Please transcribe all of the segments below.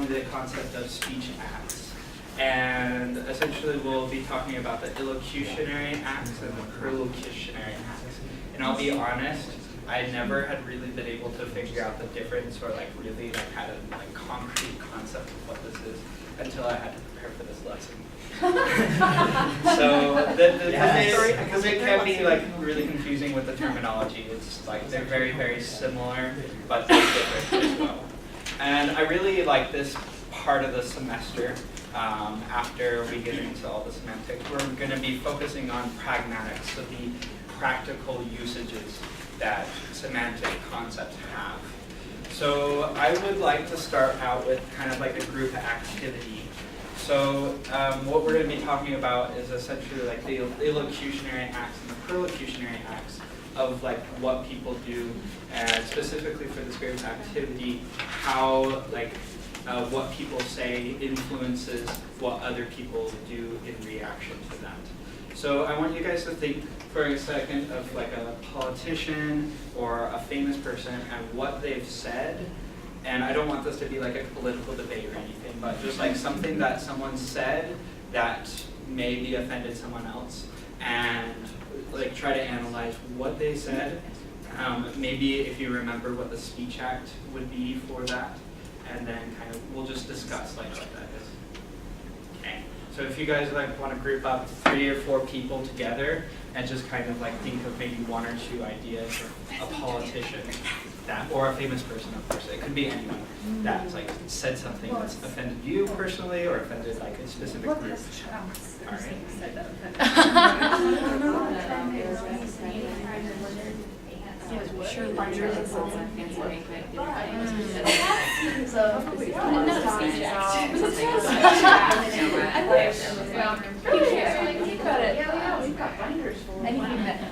the concept of speech acts. And essentially we'll be talking about the illocutionary acts and the perlocutionary acts. And I'll be honest, I never had really been able to figure out the difference or like really like had a like concrete concept of what this is until I had to prepare for this lesson. So because it can be like really confusing with the terminology. It's like they're very, very similar, but they're different as well. And I really like this part of the semester. After we get into all the semantics, we're going to be focusing on pragmatics, so the practical usages that semantic concepts have. So I would like to start out with kind of like a group activity. So what we're going to be talking about is essentially like the illocutionary acts and the perlocutionary acts of like what people do, and specifically for this group activity, how like what people say influences what other people do in reaction to that. So I want you guys to think for a second of like a politician or a famous person and what they've said. And I don't want this to be like a political debate or anything, but just like something that someone said that maybe offended someone else, and like try to analyze what they said. Maybe if you remember what the speech act would be for that, and then kind of we'll just discuss like what that is. Okay. So if you guys like want to group up 3 or 4 people together and just kind of like think of maybe 1 or 2 ideas of a politician that, or a famous person, of course, it could be anyone that's like said something that's offended you personally or offended like a specific group. All right. Sure, larger than some fancy banquet.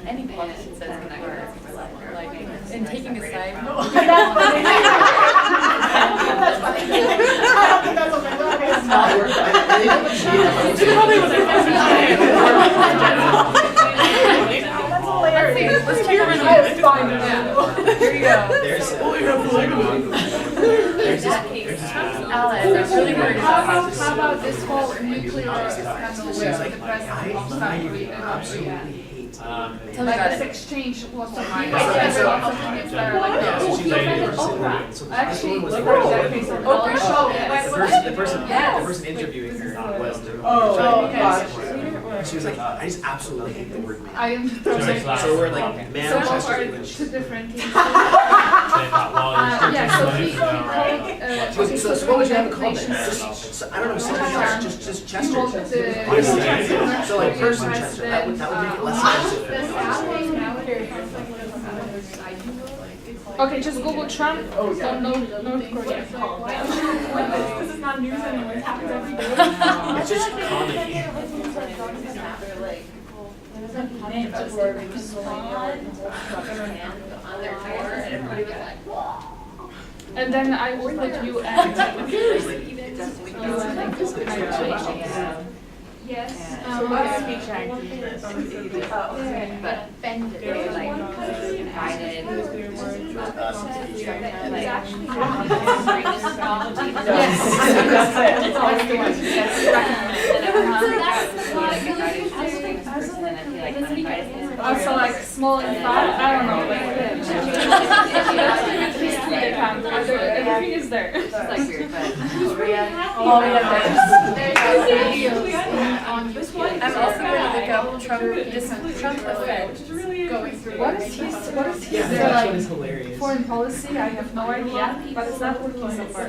Any politician says connector, like, and taking a side. I don't think that's okay. It's not Let's check over I was fine. Here you go. There's Alice, I'm really worried about How about this whole nuclear scandal with the president of South Korea? Tell me Like about this it. exchange was so Mine. like opinions that are like, oh, he offended Oprah. Actually, like that case of Oprah show. the person interviewing her was the gosh. she was like, I just absolutely hate the word man. I am So we're like, man, so Chester are English. 2 different things. Yeah, Yeah, so he called, So what would you have to call it? Just, I don't know, something else, just he called Chester. the So like person Chester, that would make it less offensive. Okay, just Google Trump. Oh, yeah. So North Korea. This is not news anymore. It happens every day. It's just comedy. And then I would like you and Yes. so what's speech act? But offended, they're like invited. Also like small and fat, I don't know, like everything is there. It's like weird, but I'm also going to look up Trump effect. What is he Yeah, for, that like, one is hilarious. foreign policy? I have no idea, but it's not working so far. I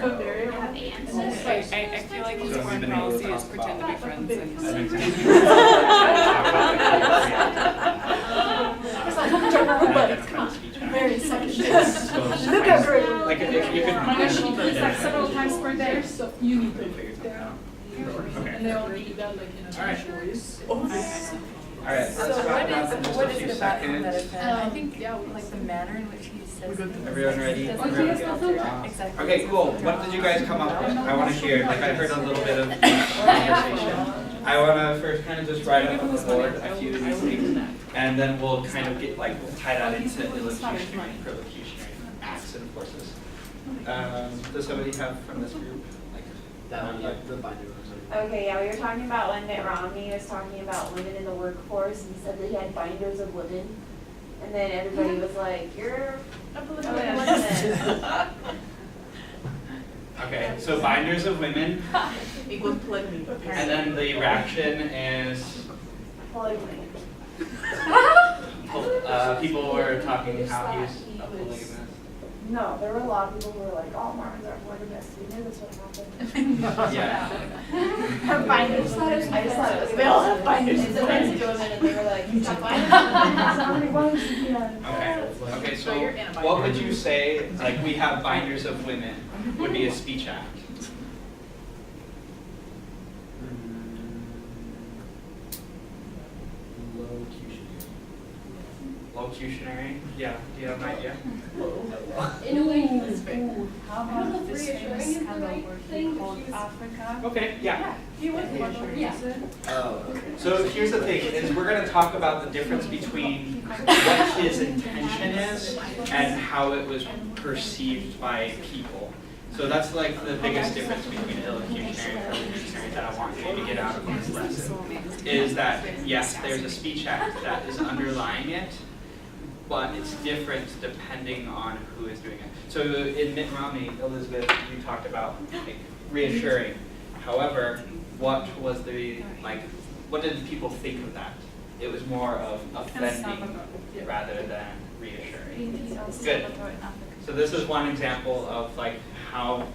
feel like his foreign policy is pretend to be friends and Very second. Like if you could He's like several times per day, so you need to figure something out. Okay. And they all do that like in a Turkish voice. All right, let's So wrap it up in just what a is few it about him that seconds. offends? I think like the manner in which he says things. Everyone ready? Everyone get off your mouth? Exactly. Okay, cool. What did you guys come up with? I want to hear. Like I heard a little bit of conversation. I want to first kind of just write up on the board a few of these things, and then we'll kind of get like tie that into illocutionary and perlocutionary acts and forces. Does somebody have from this group like That one, yeah, the binder or something. Okay, yeah, we were talking about when Mitt Romney was talking about women in the workforce and said that he had binders of women. And then everybody was like, you're a political woman. Okay, so binders of women, Equals polygamy. and then the reaction is Polygamy. people were talking how he's a polygamist. No, there were a lot of people who were like, all Mormons are polygamists. We knew this would happen. Yeah. Have binders. I just thought it was, they all have binders. It's a binders of women, and they were like, you got binders? How many binders do you have? Okay, so what would you say, like, we have binders of women would be a speech act? Locutionary? Yeah, do you have an idea? In a way, That's fair. How about this famous scandal where he called Africa? Okay, yeah. He was Yeah. Oh, okay. So here's the thing, is we're going to talk about the difference between what his intention is and how it was perceived by people. So that's like the biggest difference between illocutionary and revolutionary that I want you to get out of this lesson. Is that, yes, there's a speech act that is underlying it, but it's different depending on who is doing it. So in Mitt Romney, Elizabeth, you talked about like, reassuring. However, what was the, like, what did people think of that? It was more of offending rather than reassuring. Good. So this is one example of like how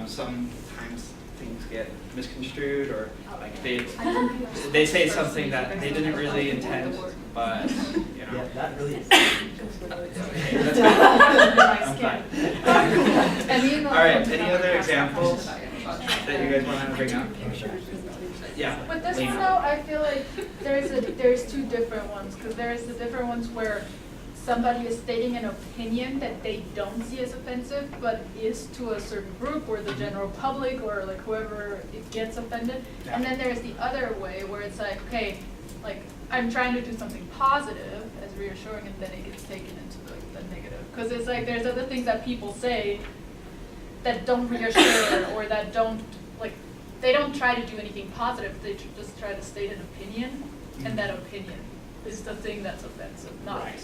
sometimes things get misconstrued, or like they say something that they didn't really intend, but you know. Yeah, that really is. Okay, that's good. I'm fine. All right. Any other examples that you guys want to bring up? Yeah. With this Lena. one though, I feel like there's two different ones, because there's the different ones where somebody is stating an opinion that they don't see as offensive, but is to a certain group or the general public or like whoever it gets offended. Yeah. And then there's the other way where it's like, okay, like I'm trying to do something positive as reassuring, and then it gets taken into like the negative. Because it's like there's other things that people say that don't reassure or that don't like they don't try to do anything positive. They just try to state an opinion, and that opinion is the thing that's offensive, not Right.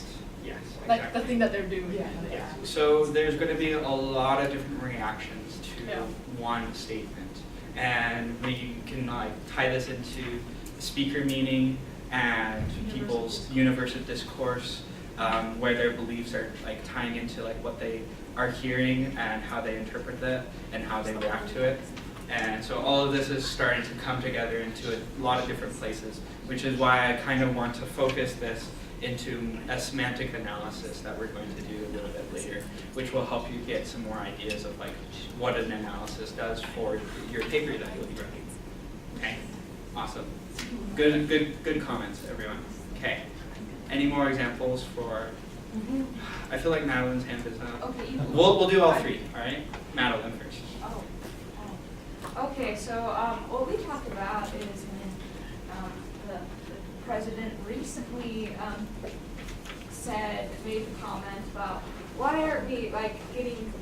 Yes. like the Exactly. thing that they're doing. Yeah. So there's going to be a lot of different reactions to Yeah. one statement, and we can like tie this into speaker meaning and people's universe of discourse, where their beliefs are like tying into like what they are hearing and how they interpret that and how they react to it. And so all of this is starting to come together into a lot of different places, which is why I kind of want to focus this into a semantic analysis that we're going to do a little bit later, which will help you get some more ideas of like what an analysis does for your paper that you'll be writing. Okay, awesome. Good comments, everyone. Okay, any more examples for? I feel like Madeline's hand is up. Okay. We'll do all three. All right, Madeline first. Okay, so what we talked about is when the president recently made a comment about why aren't we like getting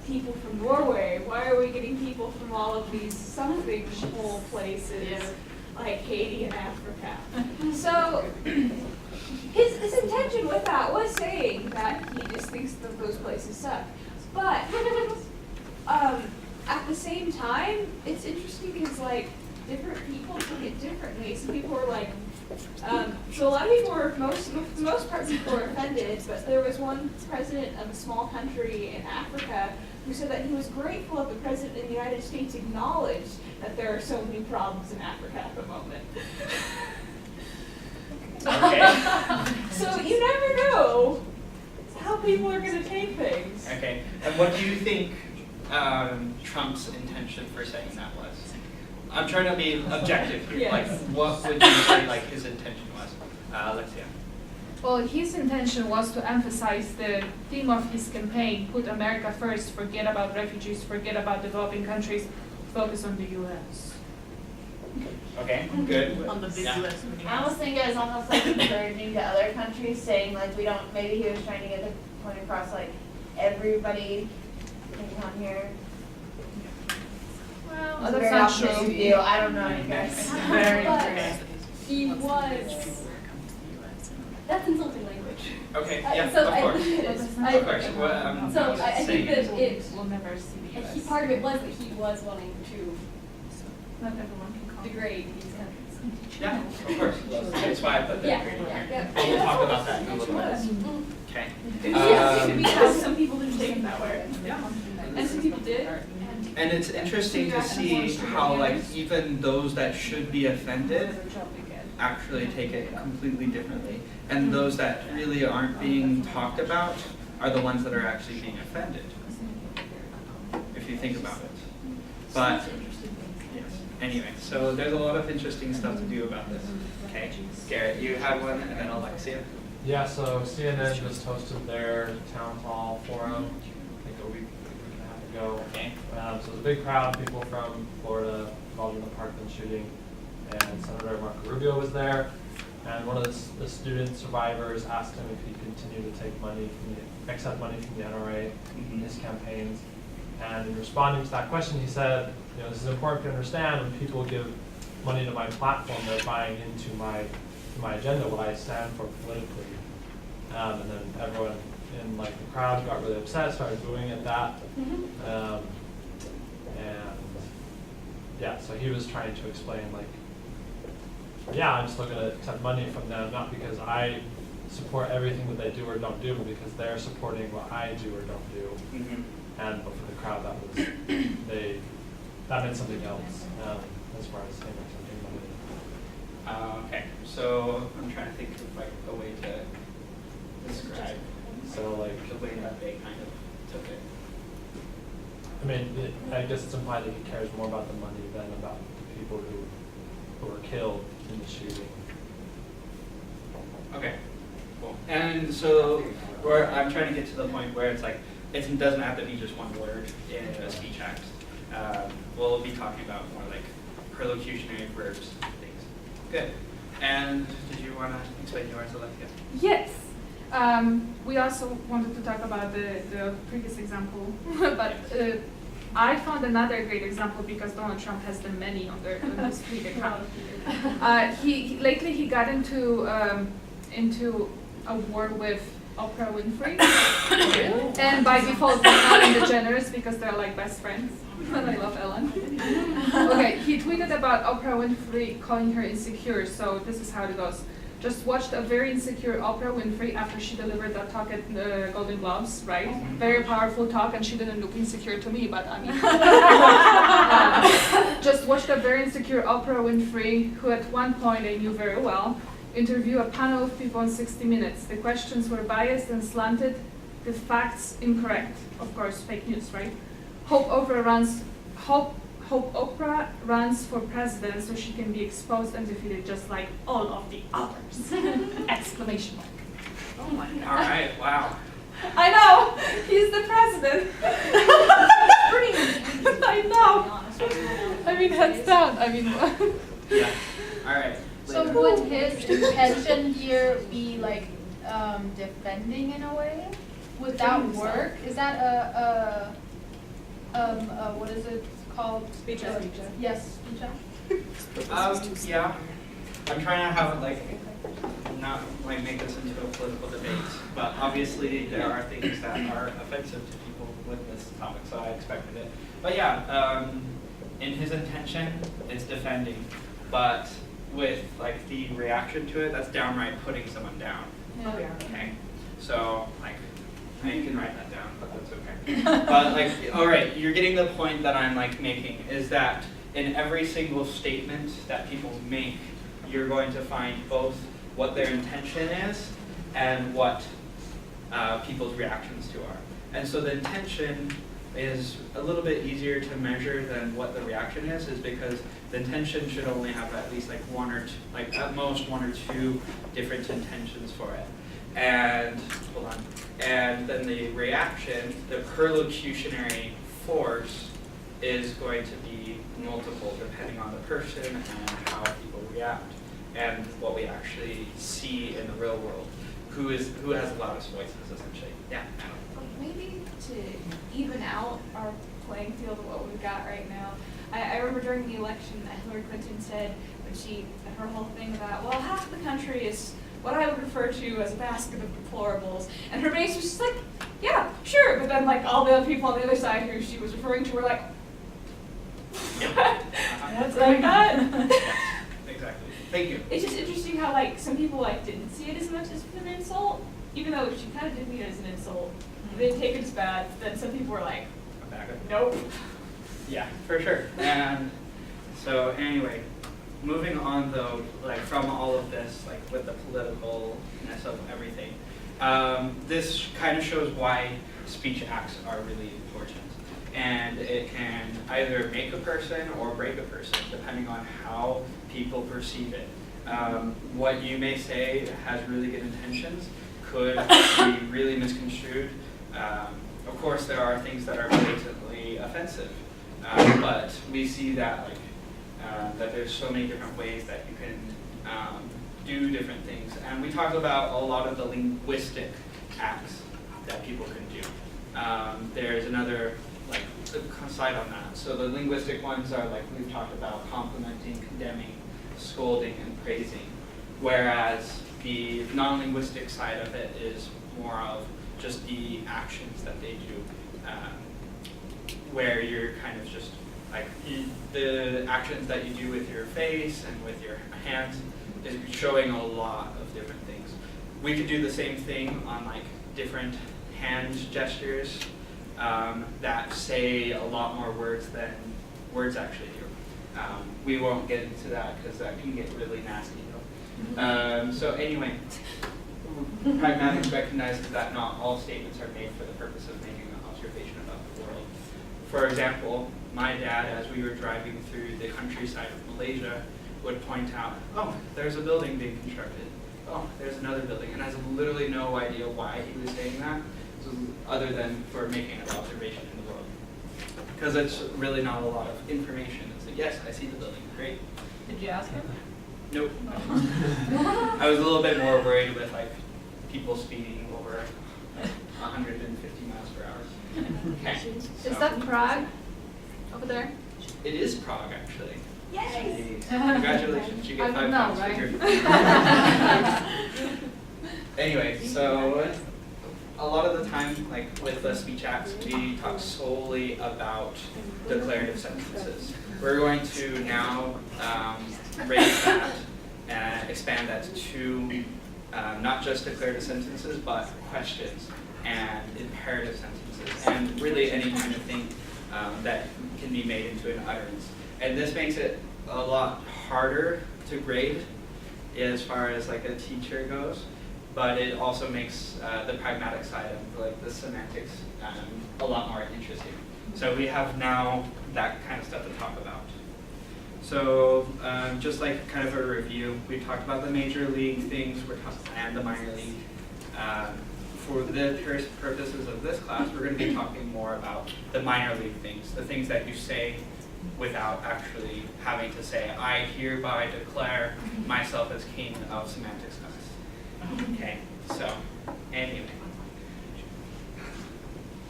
people from Norway? Why are we getting people from all of these something hole places like Haiti and Africa? So his intention with that was saying that he just thinks that those places suck, but at the same time, it's interesting because like different people took it differently. Some people were like, so a lot of people were, for the most part, people were offended. But there was one president of a small country in Africa who said that he was grateful that the president in the United States acknowledged that there are so many problems in Africa at the moment. Okay. So you never know how people are going to take things. Okay. And what do you think Trump's intention for saying that was? I'm trying to be objective here. Yes. Like, what would you say like his intention was? Alexia. Well, his intention was to emphasize the theme of his campaign, put America first, forget about refugees, forget about developing countries, focus on the U.S. Okay, good. On the big Yeah. list. I almost think it was almost like encouraging to other countries, saying like we don't. Maybe he was trying to get the point across, like everybody can come here. Oh, that's very not optimistic true. view. I don't know, you guys. Very But great. he was. That's insulting language. Okay, yeah, So of course. I Of course. Well, I'm So just I think saying. that it. We'll never see the US. Part of it was that he was wanting to Not everyone can come. degrade these countries. Yeah, of course. That's why I put that. Yeah. But we'll talk about that in a little bit. Okay. We have some people didn't take it that way. Yeah. And some people did. And it's interesting to see how like even those that should be offended actually take it completely differently. And those that really aren't being talked about are the ones that are actually being offended, if you think about it. But yes. Anyway, so there's a lot of interesting stuff to do about this. Okay, Garrett, you have one, and then Alexia. Yeah, so CNN just hosted their town hall forum, I think a week and a half ago. Okay. So it was a big crowd of people from Florida involved in the Parkland shooting, and Senator Marco Rubio was there. And one of the student survivors asked him if he'd continue to take money accept money from the NRA in his campaigns. And in responding to that question, he said, you know, this is important to understand. When people give money to my platform, they're buying into my agenda, what I stand for politically. And then everyone in like the crowd got really upset, started booing at that. And yeah, so he was trying to explain like, yeah, I'm just looking to accept money from them, not because I support everything that they do or don't do, but because they're supporting what I do or don't do. And but for the crowd, that was that meant something else as far as him accepting money. Okay, so I'm trying to think of like a way to describe So like, the way that they kind of took it. I mean, I guess it's implied that he cares more about the money than about the people who were killed in the shooting. Okay, cool. And so I'm trying to get to the point where it's like, it doesn't have to be just one word in a speech act. We'll be talking about more like perlocutionary verbs things. Good. And did you want to explain yours, Alexia? Yes. We also wanted to talk about the previous example, but I found another great example because Donald Trump has them many on his Twitter account. Lately he got into a war with Oprah Winfrey, and by default Ellen DeGeneres because they're like best friends. And I love Ellen. Okay, he tweeted about Oprah Winfrey calling her insecure. So this is how it goes. Just watched a very insecure Oprah Winfrey after she delivered that talk at the Golden Globes, right? Very powerful talk, and she didn't look insecure to me, but I mean. Just watched a very insecure Oprah Winfrey, who at one point I knew very well, interview a panel of people in 60 Minutes. The questions were biased and slanted, the facts incorrect. Of course, fake news, right? Hope Oprah runs for president so she can be exposed and defeated just like all of the others. Exclamation mark. Oh my God. All right, wow. I know, he's the president. I know. I mean, hands down. I mean, Yeah. All right. So would his intention here be like defending in a way? Would that work? Is that what is it called? Speech. Yes, speech. Yeah. I'm trying to have it like not like make this into a political debate, but obviously there are things that are offensive to people with this topic, so I expected it. But yeah, in his intention, it's defending, but with like the reaction to it, that's downright putting someone down. Yeah. Okay, so like you can write that down, but that's okay. But like, all right, you're getting the point that I'm like making is that in every single statement that people make, you're going to find both what their intention is and what people's reactions to are. And so the intention is a little bit easier to measure than what the reaction is because the intention should only have at least like one or two, like at most one or two different intentions for it. And hold on. And then the reaction, the perlocutionary force, is going to be multiple depending on the person and how people react and what we actually see in the real world. Who has the loudest voices essentially? Yeah. Maybe to even out our playing field of what we've got right now. I remember during the election that Hillary Clinton said when her whole thing about, well, half the country is what I would refer to as a basket of deplorables. And her base was just like, yeah, sure. But then like all the other people on the other side who she was referring to were like, that's like that. Exactly. Thank you. It's just interesting how like some people like didn't see it as much as an insult, even though she kind of did mean it as an insult. They didn't take it as bad. Then some people were like, nope. Yeah, for sure. And so anyway, moving on though, like from all of this, like with the politicalness of everything, this kind of shows why speech acts are really important. And it can either make a person or break a person, depending on how people perceive it. What you may say has really good intentions could be really misconstrued. Of course, there are things that are blatantly offensive, but we see that that there's so many different ways that you can do different things. And we talk about a lot of the linguistic acts that people can do. There's another side on that. So the linguistic ones are like we've talked about: complimenting, condemning, scolding, and praising. Whereas the non-linguistic side of it is more of just the actions that they do, where you're kind of just like the actions that you do with your face and with your hands is showing a lot of different things. We could do the same thing on like different hand gestures that say a lot more words than words actually do. We won't get into that because that can get really nasty though. So anyway, pragmatics recognizes that not all statements are made for the purpose of making an observation about the world. For example, my dad, as we were driving through the countryside of Malaysia, would point out, oh, there's a building being constructed. Oh, there's another building. And has literally no idea why he was saying that, other than for making an observation in the world. Because it's really not a lot of information. It's like, yes, I see the building, great. Did you ask him? Nope. I was a little bit more worried with like people speeding over 150 miles per hour. Okay. Is that Prague over there? It is Prague, actually. Yay! Congratulations, you get I would 5 know, pounds for right? your Anyway, so a lot of the time, like with the speech acts, we talk solely about declarative sentences. We're going to now raise that and expand that to not just declarative sentences, but questions and imperative sentences, and really any kind of thing that can be made into an utterance. And this makes it a lot harder to grade as far as like a teacher goes, but it also makes the pragmatic side of like the semantics a lot more interesting. So we have now that kind of stuff to talk about. So just like kind of a review, we talked about the major league things and the minor league. For the purposes of this class, we're going to be talking more about the minor league things, the things that you say without actually having to say, I hereby declare myself as king of semantics class. Okay, so anyway.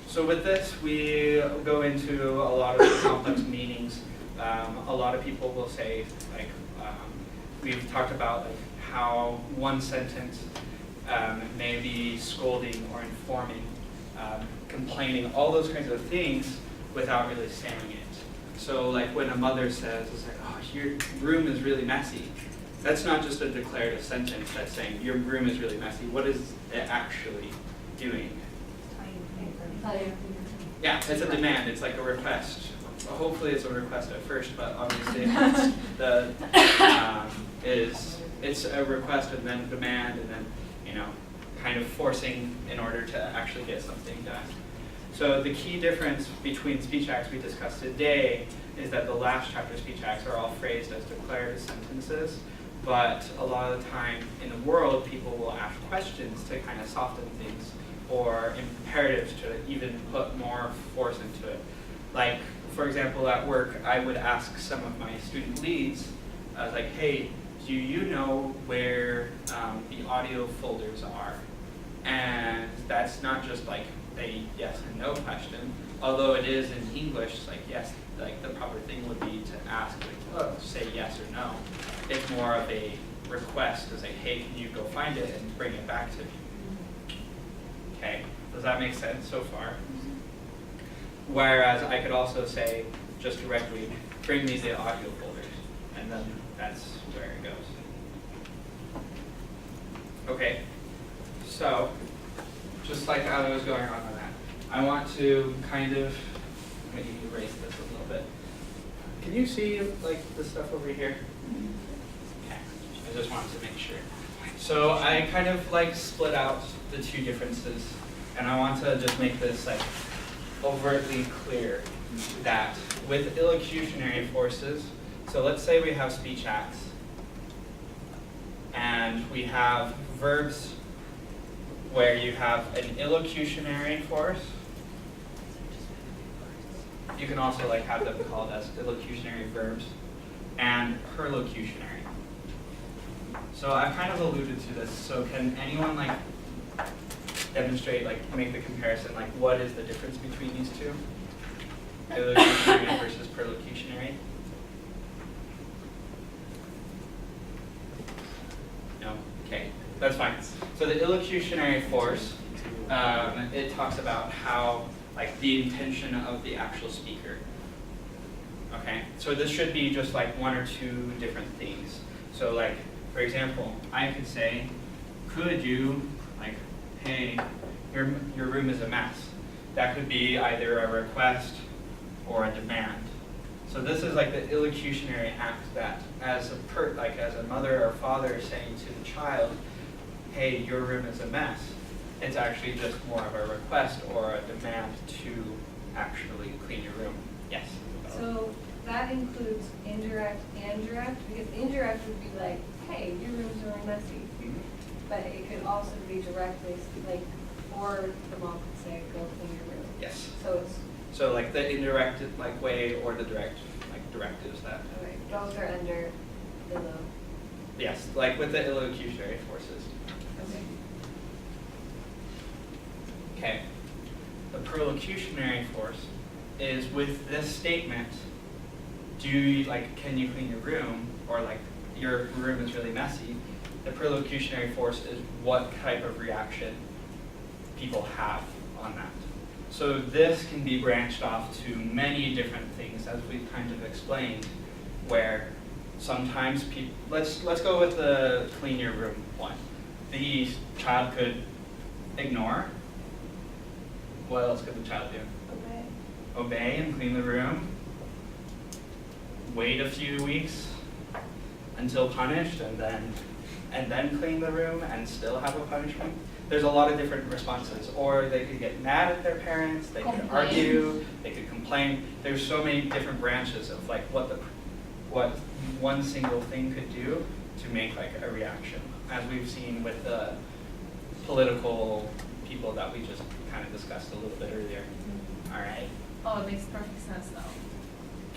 So with this, we go into a lot of complex meanings. A lot of people will say, like, we've talked about like how one sentence may be scolding or informing, complaining, all those kinds of things without really saying it. So like when a mother says, it's like, oh, your room is really messy. That's not just a declarative sentence that's saying your room is really messy. What is it actually doing? Yeah, it's a demand. It's like a request. Well, hopefully it's a request at first, but obviously it's a request and then demand and then, you know, kind of forcing in order to actually get something done. So the key difference between speech acts we discussed today is that the last chapter speech acts are all phrased as declarative sentences, but a lot of the time in the world, people will ask questions to kind of soften things, or imperatives to even put more force into it. Like, for example, at work, I would ask some of my student leads, I was like, hey, do you know where the audio folders are? And that's not just like a yes and no question. although it is in English, like yes, like the proper thing would be to ask, like, say yes or no. It's more of a request to say, hey, can you go find it and bring it back to me? Okay, does that make sense so far? Whereas I could also say, just directly, bring me the audio folders, and then that's where it goes. Okay, so, just like I was going on with that, I want to kind of, maybe erase this a little bit. Can you see like the stuff over here? Okay, I just wanted to make sure. So I kind of like split out the two differences, and I want to just make this like overtly clear that with illocutionary forces, so let's say we have speech acts, and we have verbs where you have an illocutionary force. You can also like have them called as illocutionary verbs and perlocutionary. So I've kind of alluded to this. So can anyone like demonstrate, like make the comparison, like what is the difference between these two? Illocutionary versus perlocutionary? No? Okay, that's fine. So the illocutionary force, it talks about how, like the intention of the actual speaker. Okay, so this should be just like one or two different things. So like, for example, I could say, could you, like, hey, your room is a mess. That could be either a request or a demand. So this is like the illocutionary act that as a mother or father is saying to the child, hey, your room is a mess. It's actually just more of a request or a demand to actually clean your room. Yes? So that includes indirect and direct, because indirect would be like, hey, your room's really messy. But it could also be directly, like, or the mom could say, go clean your room. Yes. So it's, So like the indirect like way or the direct directives that. okay, both are under the law. Yes, like with the illocutionary forces. Okay. Okay. The perlocutionary force is with this statement, can you clean your room, or like your room is really messy. The perlocutionary force is what type of reaction people have on that. So this can be branched off to many different things, as we've kind of explained, where sometimes people, let's go with the clean your room one. The child could ignore. What else could the child do? Okay. Obey and clean the room. Wait a few weeks until punished, and then clean the room and still have a punishment. There's a lot of different responses. Or they could get mad at their parents, they could argue, they could complain. There's so many different branches of like what one single thing could do to make like a reaction, as we've seen with the political people that we just kind of discussed a little bit earlier. All right. Oh, it makes perfect sense now.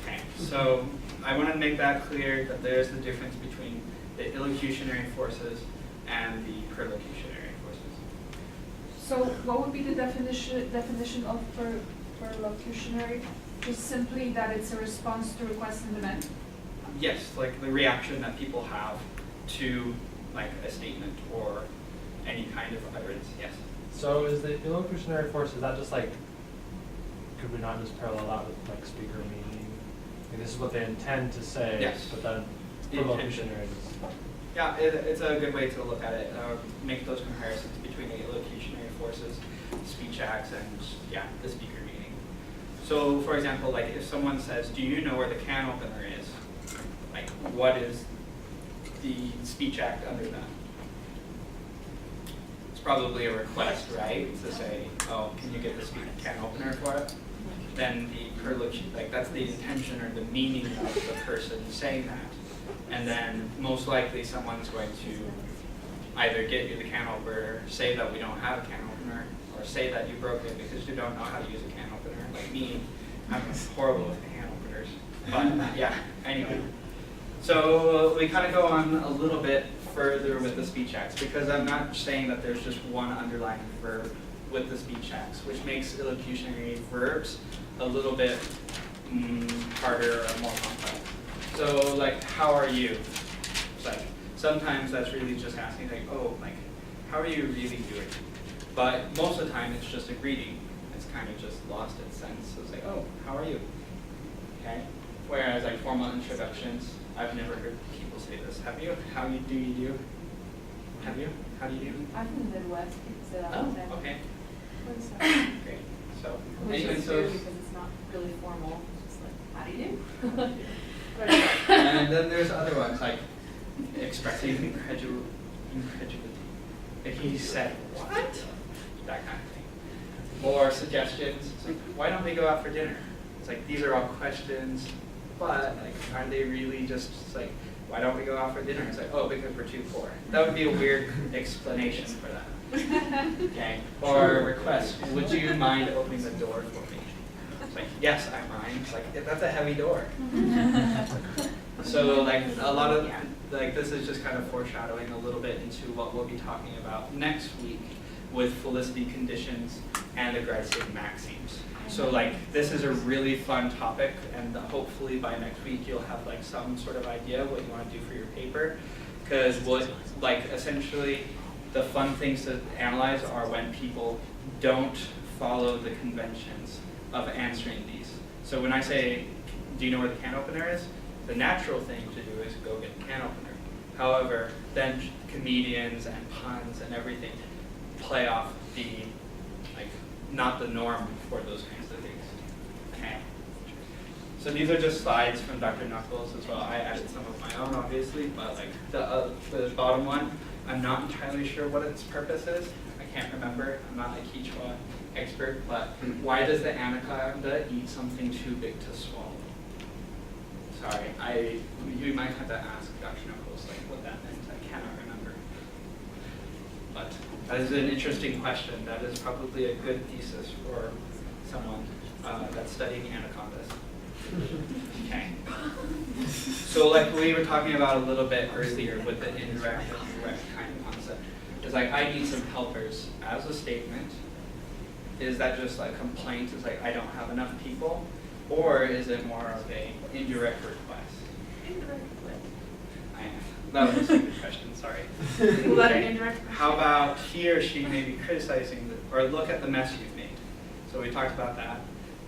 Okay, so I want to make that clear that there's the difference between the illocutionary forces and the perlocutionary forces. So what would be the definition of perlocutionary? Just simply that it's a response to request and demand? Yes, like the reaction that people have to like a statement or any kind of utterance, yes. So is the illocutionary force, is that just like, could we not just parallel that with like speaker meaning? Like this is what they intend to say, Yes. but then The perlocutionary is. Yeah, it's a good way to look at it, make those comparisons between the illocutionary forces, speech acts, and yeah, the speaker meaning. So for example, like if someone says, do you know where the can opener is? Like what is the speech act under that? It's probably a request, right? To say, oh, can you get the can opener for it? Then the perlocution, like that's the intention or the meaning of the person saying that. And then most likely someone's going to either get you the can opener, say that we don't have a can opener, or say that you broke it because you don't know how to use a can opener. Like me, I'm horrible with can openers. But yeah, anyway. So we kind of go on a little bit further with the speech acts, because I'm not saying that there's just one underlying verb with the speech acts, which makes illocutionary verbs a little bit harder or more complex. So like, how are you? It's like, sometimes that's really just asking like, oh, like, how are you really doing? But most of the time it's just a greeting. It's kind of just lost its sense. So it's like, oh, how are you? Okay. Whereas like formal introductions, I've never heard people say this. Have you? How you do? Have you? How do you do? I'm from the Midwest, people say that all the time. Oh, okay. Great. So, Which anyway, is so weird because it's not really formal, it's just like, how do you do? and then there's other ones like expressing incredulity. Like he said, what? That kind of thing. Or suggestions. It's like, why don't we go out for dinner? It's like, these are all questions, but like, are they really just like, why don't we go out for dinner? It's like, oh, because we're too poor. That would be a weird explanation for that. Okay. Or a request, would you mind opening the door for me? It's like, yes, I mind. It's like, that's a heavy door. So like a lot of, like this is just kind of foreshadowing a little bit into what we'll be talking about next week with felicity conditions and aggressive maxims. So like this is a really fun topic, and hopefully by next week you'll have like some sort of idea what you want to do for your paper. Because what, like essentially the fun things to analyze are when people don't follow the conventions of answering these. So when I say, do you know where the can opener is? The natural thing to do is go get the can opener. However, then comedians and puns and everything play off the, like, not the norm for those kinds of things. Okay. So these are just slides from Dr. Knuckles as well. I added some of my own, obviously, but like the bottom one, I'm not entirely sure what its purpose is. I can't remember. I'm not a Quechua expert, but why does the anaconda eat something too big to swallow? Sorry, you might have to ask Dr. Knuckles like what that meant. I cannot remember. But that is an interesting question. That is probably a good thesis for someone that's studying anacondas. Okay. So like we were talking about a little bit earlier with the indirect and direct kind of concept. It's like, I need some helpers as a statement. Is that just like complaint? It's like, I don't have enough people? Or is it more of a indirect request? Indirect That was a stupid question, sorry. How about he or she may be criticizing, or look at the mess you've made. So we talked about that.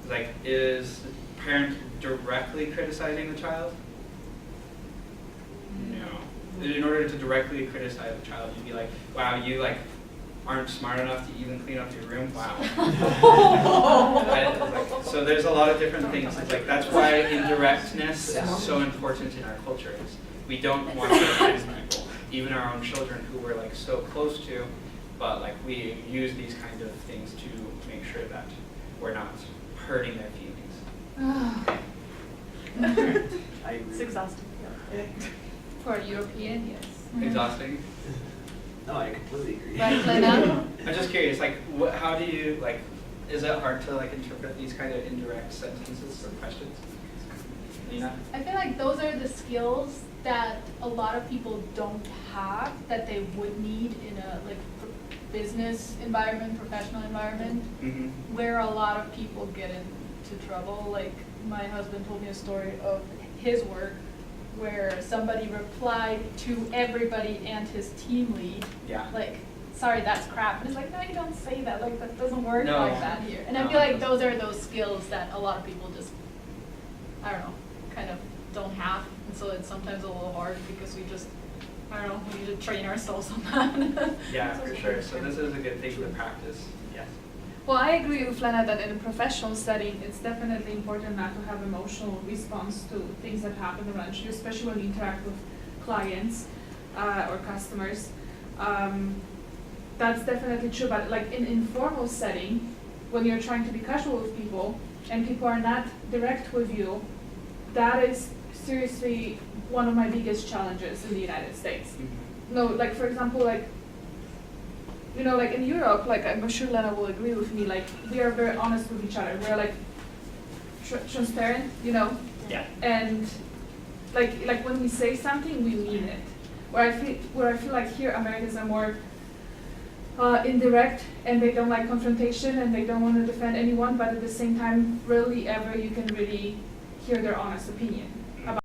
It's like, is the parent directly criticizing the child? No. In order to directly criticize the child, you'd be like, wow, you like aren't smart enough to even clean up your room? Wow. So there's a lot of different things. It's like, that's why indirectness is so important in our culture. We don't want to offend people, even our own children who we're like so close to, but like we use these kind of things to make sure that we're not hurting their feelings. It's exhausting. For a European, yes. Exhausting? No, I completely agree. Right, Lena? I'm just curious, like, how do you, like, is it hard to, like, interpret these kind of indirect sentences or questions? Lena? I feel like those are the skills that a lot of people don't have that they would need in a, like, business environment, professional environment, where a lot of people get into trouble. Like, my husband told me a story of his work where somebody replied to everybody and his team lead, like, sorry, that's crap. And it's like, no, you don't say that. Like, that doesn't work like that here. And I feel like those are those skills that a lot of people just, I don't know, kind of don't have. And so it's sometimes a little hard because we just, I don't know, we need to train ourselves on that. Yeah, for sure. So this is a good thing to practice. Yes. Well, I agree with Lena that in a professional setting, it's definitely important not to have emotional response to things that happen around you, especially when you interact with clients or customers. That's definitely true, but like in informal setting, when you're trying to be casual with people and people are not direct with you, that is seriously one of my biggest challenges in the United States. No, like for example, like, you know, like in Europe, like I'm sure Lena will agree with me, like we are very honest with each other. We're like transparent, you know? Yeah. And like when we say something, we mean it. Where I feel like here Americans are more indirect and they don't like confrontation and they don't want to defend anyone, but at the same time, rarely ever you can really hear their honest opinion.